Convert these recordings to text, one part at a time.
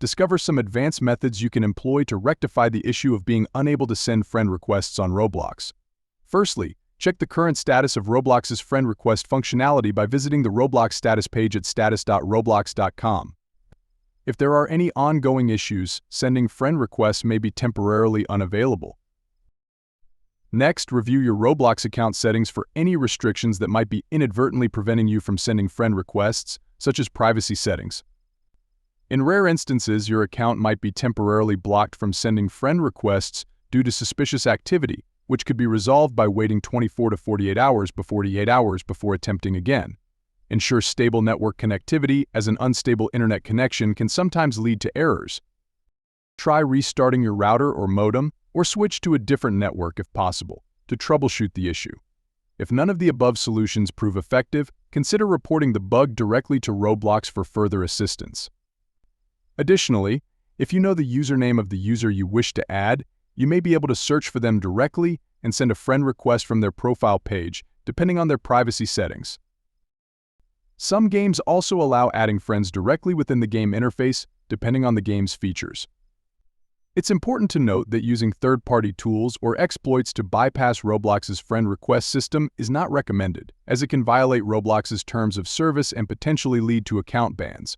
discover some advanced methods you can employ to rectify the issue of being unable to send friend requests on Roblox. Firstly, check the current status of Roblox's friend request functionality by visiting the Roblox status page at status.roblox.com. If there are any ongoing issues, sending friend requests may be temporarily unavailable. Next, review your Roblox account settings for any restrictions that might be inadvertently preventing you from sending friend requests, such as privacy settings. In rare instances, your account might be temporarily blocked from sending friend requests due to suspicious activity, which could be resolved by waiting 24 to 48 hours before attempting again. Ensure stable network connectivity, as an unstable internet connection can sometimes lead to errors. Try restarting your router or modem, or switch to a different network if possible, to troubleshoot the issue. If none of the above solutions prove effective, consider reporting the bug directly to Roblox for further assistance. Additionally, if you know the username of the user you wish to add, you may be able to search for them directly and send a friend request from their profile page, depending on their privacy settings. Some games also allow adding friends directly within the game interface, depending on the game's features. It's important to note that using third-party tools or exploits to bypass Roblox's friend request system is not recommended, as it can violate Roblox's terms of service and potentially lead to account bans.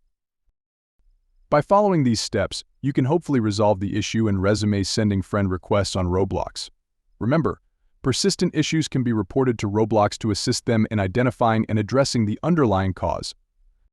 By following these steps, you can hopefully resolve the issue and resume sending friend requests on Roblox. Remember, persistent issues can be reported to Roblox to assist them in identifying and addressing the underlying cause,